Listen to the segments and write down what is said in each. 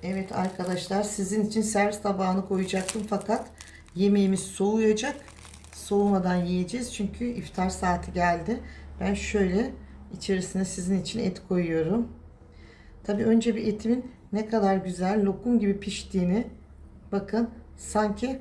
Evet arkadaşlar, sizin için servis tabağını koyacaktım fakat yemeğimiz soğuyacak. Soğumadan yiyeceğiz çünkü iftar saati geldi. Ben şöyle içerisine sizin için et koyuyorum. Tabii önce bir etimin ne kadar güzel lokum gibi piştiğini bakın, sanki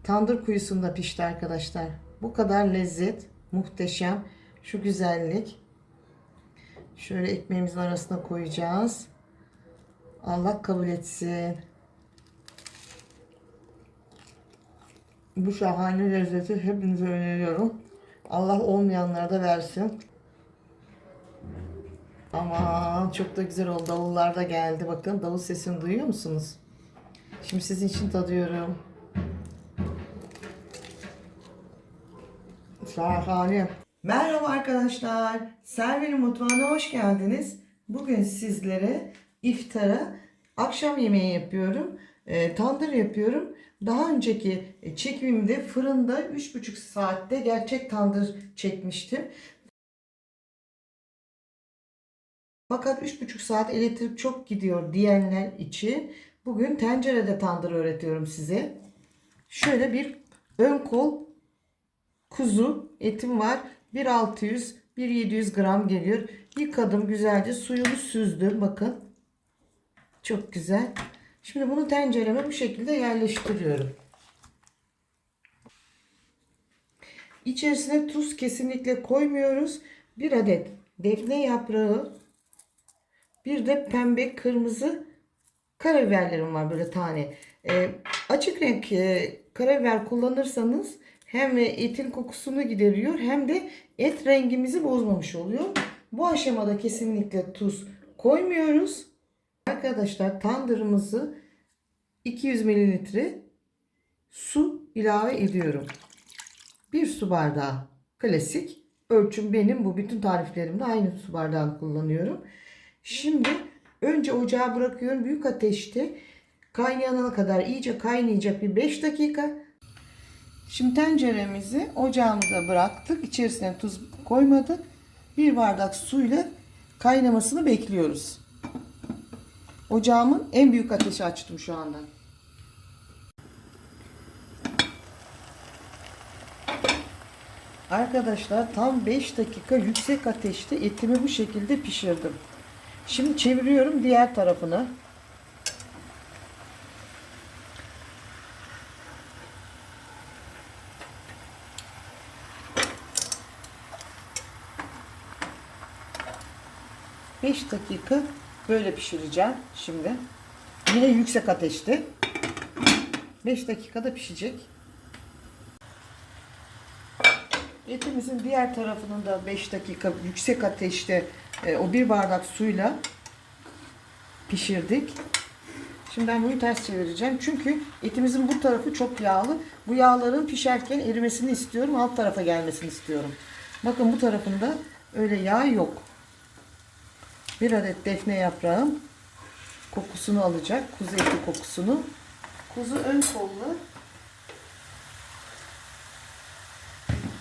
tandır kuyusunda pişti arkadaşlar. Bu kadar lezzet, muhteşem, şu güzellik. Şöyle ekmeğimizin arasına koyacağız. Allah kabul etsin. Bu şahane lezzeti hepinize öneriyorum. Allah olmayanlara da versin. Aman çok da güzel oldu. Davullar da geldi. Bakın davul sesini duyuyor musunuz? Şimdi sizin için tadıyorum. Şahane. Merhaba arkadaşlar. Server'in mutfağına hoş geldiniz. Bugün sizlere iftara akşam yemeği yapıyorum. Tandır yapıyorum. Daha önceki çekimimde fırında 3,5 saatte gerçek tandır çekmiştim. Fakat 3,5 saat elektrik çok gidiyor diyenler için bugün tencerede tandır öğretiyorum size. Şöyle bir ön kol kuzu etim var. 1.600-1.700 gram geliyor. Yıkadım güzelce, suyunu süzdüm. Bakın. Çok güzel. Şimdi bunu tencereme bu şekilde yerleştiriyorum. İçerisine tuz kesinlikle koymuyoruz. Bir adet defne yaprağı, bir de pembe kırmızı karabiberlerim var böyle tane. Açık renk karabiber kullanırsanız hem etin kokusunu gideriyor hem de et rengimizi bozmamış oluyor. Bu aşamada kesinlikle tuz koymuyoruz. Arkadaşlar tandırımızı 200 mililitre su ilave ediyorum. Bir su bardağı klasik ölçüm benim, bu bütün tariflerimde aynı su bardağını kullanıyorum. Şimdi önce ocağa bırakıyorum büyük ateşte kaynayana kadar, iyice kaynayacak bir 5 dakika. Şimdi tenceremizi ocağımıza bıraktık. İçerisine tuz koymadık. Bir bardak suyla kaynamasını bekliyoruz. Ocağımın en büyük ateşi açtım şu anda. Arkadaşlar tam 5 dakika yüksek ateşte etimi bu şekilde pişirdim. Şimdi çeviriyorum diğer tarafını. Beş dakika böyle pişireceğim şimdi. Yine yüksek ateşte. 5 dakikada pişecek. Etimizin diğer tarafını da 5 dakika yüksek ateşte o bir bardak suyla pişirdik. Şimdi ben bunu ters çevireceğim. Çünkü etimizin bu tarafı çok yağlı. Bu yağların pişerken erimesini istiyorum. Alt tarafa gelmesini istiyorum. Bakın bu tarafında öyle yağ yok. Bir adet defne yaprağım kokusunu alacak. Kuzu eti kokusunu. Kuzu ön kollu.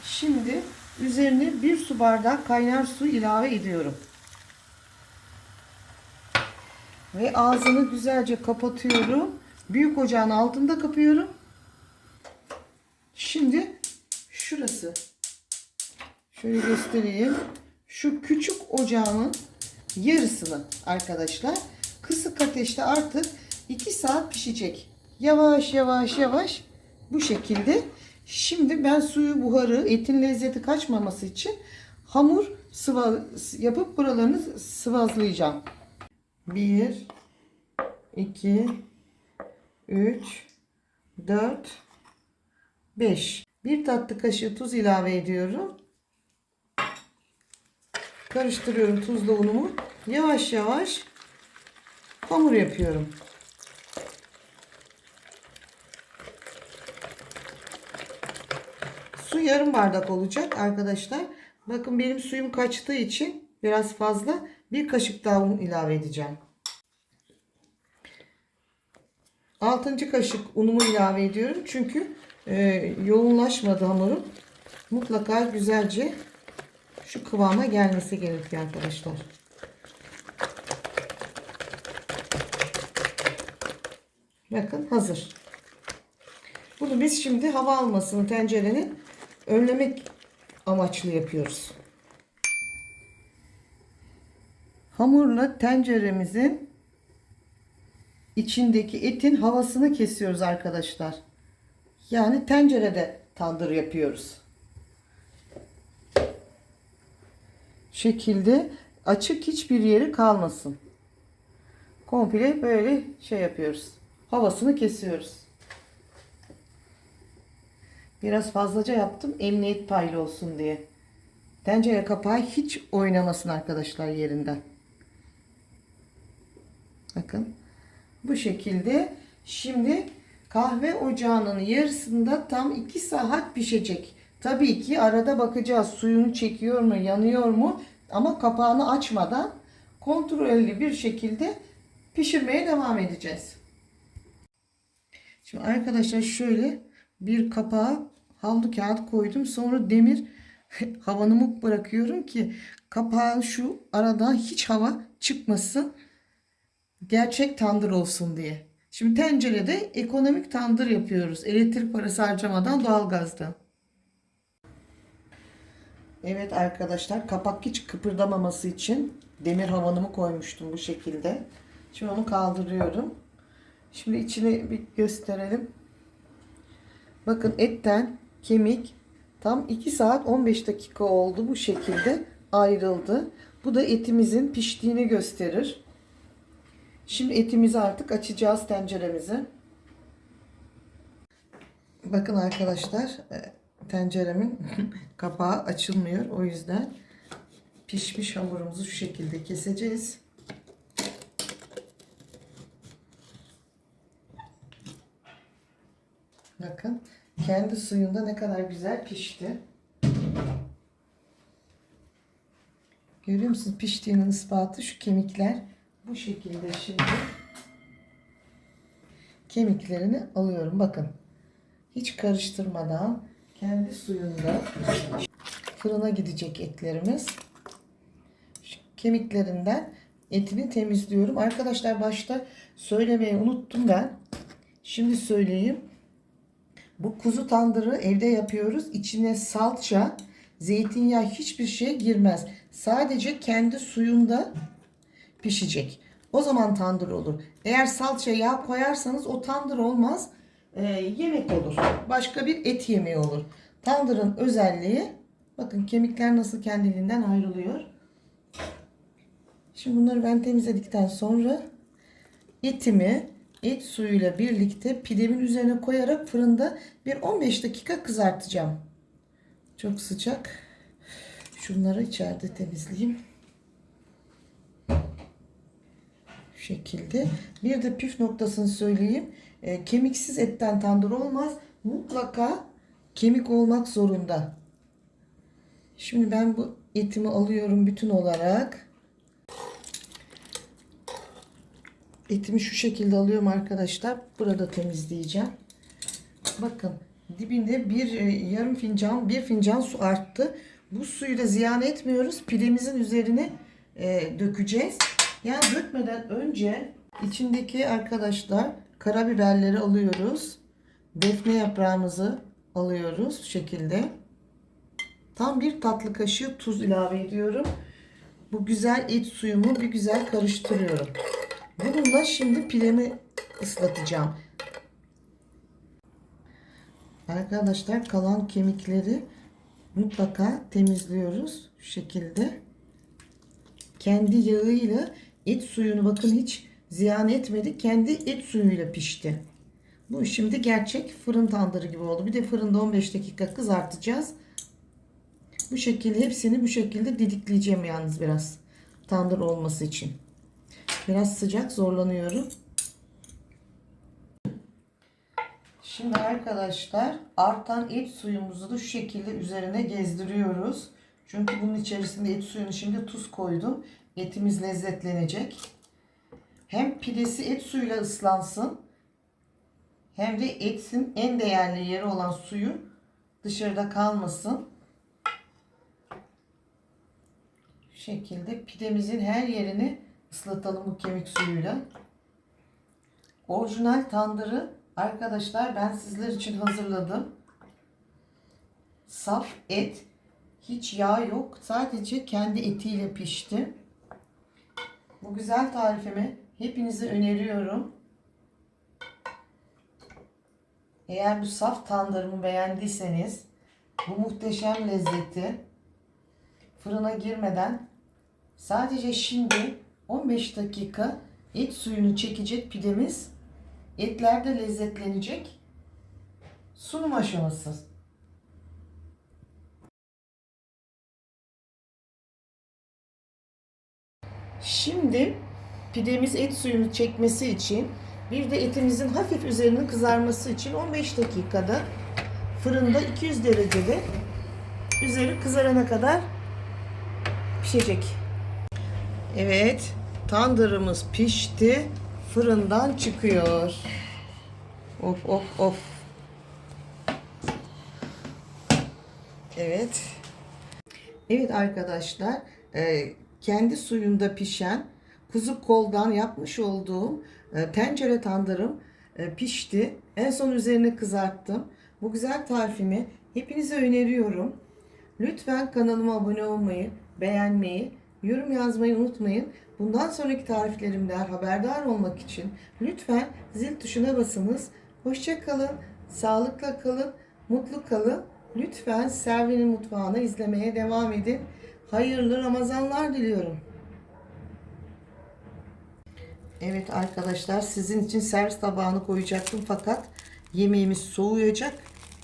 Şimdi üzerine bir su bardağı kaynar su ilave ediyorum. Ve ağzını güzelce kapatıyorum. Büyük ocağın altında kapıyorum. Şimdi şurası. Şöyle göstereyim. Şu küçük ocağımın yarısını arkadaşlar kısık ateşte artık 2 saat pişecek. Yavaş yavaş yavaş bu şekilde. Şimdi ben suyu, buharı, etin lezzeti kaçmaması için hamur yapıp buralarını sıvazlayacağım. 1 2 3 4 5. Bir tatlı kaşığı tuz ilave ediyorum. Karıştırıyorum tuzla unumu. Yavaş yavaş hamur yapıyorum. Su yarım bardak olacak arkadaşlar. Bakın benim suyum kaçtığı için biraz fazla, bir kaşık daha un ilave edeceğim. 6. kaşık unumu ilave ediyorum. Çünkü yoğunlaşmadı hamurum. Mutlaka güzelce şu kıvama gelmesi gerekiyor arkadaşlar. Bakın hazır. Bunu biz şimdi hava almasını tencerenin önlemek amaçlı yapıyoruz. Hamurla tenceremizin içindeki etin havasını kesiyoruz arkadaşlar. Yani tencerede tandır yapıyoruz. Şekilde açık hiçbir yeri kalmasın. Komple böyle şey yapıyoruz. Havasını kesiyoruz. Biraz fazlaca yaptım emniyet paylı olsun diye. Tencere kapağı hiç oynamasın arkadaşlar yerinden. Bakın bu şekilde. Şimdi kahve ocağının yarısında tam 2 saat pişecek. Tabii ki arada bakacağız suyunu çekiyor mu, yanıyor mu, ama kapağını açmadan kontrollü bir şekilde pişirmeye devam edeceğiz. Şimdi arkadaşlar şöyle bir kapağa havlu kağıt koydum. Sonra demir havanımı bırakıyorum ki kapağın şu aradan hiç hava çıkmasın. Gerçek tandır olsun diye. Şimdi tencerede ekonomik tandır yapıyoruz. Elektrik parası harcamadan, doğalgazda. Evet arkadaşlar, kapak hiç kıpırdamaması için demir havanımı koymuştum bu şekilde. Şimdi onu kaldırıyorum. Şimdi içini bir gösterelim. Bakın etten kemik tam 2 saat 15 dakika oldu, bu şekilde ayrıldı. Bu da etimizin piştiğini gösterir. Şimdi etimizi artık açacağız tenceremizi. Bakın arkadaşlar, tenceremin kapağı açılmıyor. O yüzden pişmiş hamurumuzu şu şekilde keseceğiz. Bakın kendi suyunda ne kadar güzel pişti. Görüyor musunuz? Piştiğinin ispatı şu kemikler. Bu şekilde şimdi kemiklerini alıyorum. Bakın hiç karıştırmadan kendi suyunda fırına gidecek etlerimiz. Şu kemiklerinden etini temizliyorum. Arkadaşlar başta söylemeyi unuttum ben. Şimdi söyleyeyim. Bu kuzu tandırı evde yapıyoruz. İçine salça, zeytinyağı, hiçbir şey girmez. Sadece kendi suyunda pişecek. O zaman tandır olur. Eğer salça, yağ koyarsanız o tandır olmaz. Yemek olur. Başka bir et yemeği olur. Tandırın özelliği, bakın kemikler nasıl kendiliğinden ayrılıyor. Şimdi bunları ben temizledikten sonra etimi et suyuyla birlikte pidemin üzerine koyarak fırında bir 15 dakika kızartacağım. Çok sıcak. Şunları içeride temizleyeyim. Şu şekilde. Bir de püf noktasını söyleyeyim. Kemiksiz etten tandır olmaz. Mutlaka kemik olmak zorunda. Şimdi ben bu etimi alıyorum bütün olarak. Etimi şu şekilde alıyorum arkadaşlar. Burada temizleyeceğim. Bakın dibinde yarım fincan, bir fincan su arttı. Bu suyu da ziyan etmiyoruz. Pidemizin üzerine dökeceğiz. Yani dökmeden önce içindeki arkadaşlar karabiberleri alıyoruz. Defne yaprağımızı alıyoruz şu şekilde. Tam bir tatlı kaşığı tuz ilave ediyorum. Bu güzel et suyumu bir güzel karıştırıyorum. Bununla şimdi pidemi ıslatacağım. Arkadaşlar kalan kemikleri mutlaka temizliyoruz şu şekilde. Kendi yağıyla et suyunu bakın hiç ziyan etmedi. Kendi et suyuyla pişti. Bu şimdi gerçek fırın tandırı gibi oldu. Bir de fırında 15 dakika kızartacağız. Bu şekilde hepsini bu şekilde didikleyeceğim yalnız biraz. Tandır olması için. Biraz sıcak, zorlanıyorum. Şimdi arkadaşlar artan et suyumuzu da şu şekilde üzerine gezdiriyoruz. Çünkü bunun içerisinde et suyunu şimdi tuz koydum. Etimiz lezzetlenecek. Hem pidesi et suyuyla ıslansın, hem de etin en değerli yeri olan suyu dışarıda kalmasın. Şu şekilde pidemizin her yerini ıslatalım bu kemik suyuyla. Orijinal tandırı arkadaşlar ben sizler için hazırladım. Saf et, hiç yağ yok, sadece kendi etiyle pişti. Bu güzel tarifimi hepinize öneriyorum. Eğer bu saf tandırımı beğendiyseniz, bu muhteşem lezzeti fırına girmeden sadece şimdi 15 dakika et suyunu çekecek pidemiz, etler de lezzetlenecek. Sunum aşaması. Şimdi pidemiz et suyunu çekmesi için, bir de etimizin hafif üzerinin kızarması için 15 dakikada fırında 200 derecede üzeri kızarana kadar pişecek. Evet, tandırımız pişti. Fırından çıkıyor. Of of of. Evet. Evet arkadaşlar, kendi suyunda pişen kuzu koldan yapmış olduğum tencere tandırım pişti. En son üzerine kızarttım. Bu güzel tarifimi hepinize öneriyorum. Lütfen kanalıma abone olmayı, beğenmeyi, yorum yazmayı unutmayın. Bundan sonraki tariflerimden haberdar olmak için lütfen zil tuşuna basınız. Hoşça kalın, sağlıkla kalın, mutlu kalın. Lütfen Servi'nin mutfağını izlemeye devam edin. Hayırlı Ramazanlar diliyorum. Evet arkadaşlar, sizin için servis tabağını koyacaktım fakat yemeğimiz soğuyacak.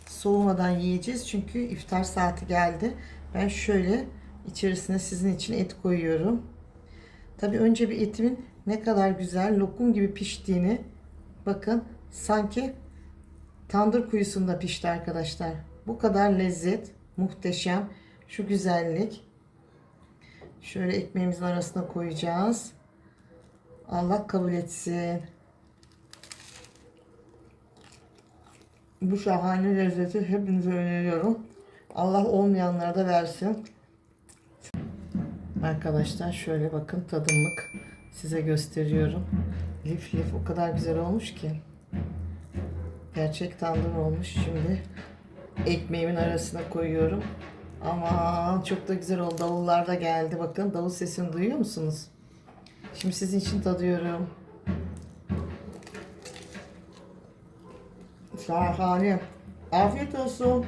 Soğumadan yiyeceğiz çünkü iftar saati geldi. Ben şöyle içerisine sizin için et koyuyorum. Tabi önce bir etimin ne kadar güzel lokum gibi piştiğini bakın, sanki tandır kuyusunda pişti arkadaşlar. Bu kadar lezzet, muhteşem, şu güzellik. Şöyle ekmeğimizin arasına koyacağız. Allah kabul etsin. Bu şahane lezzeti hepinize öneriyorum. Allah olmayanlara da versin. Arkadaşlar şöyle bakın, tadımlık size gösteriyorum. Lif lif o kadar güzel olmuş ki. Gerçek tandır olmuş. Şimdi ekmeğimin arasına koyuyorum. Aman çok da güzel oldu. Davullar da geldi. Bakın davul sesini duyuyor musunuz? Şimdi sizin için tadıyorum. Şahane. Afiyet olsun.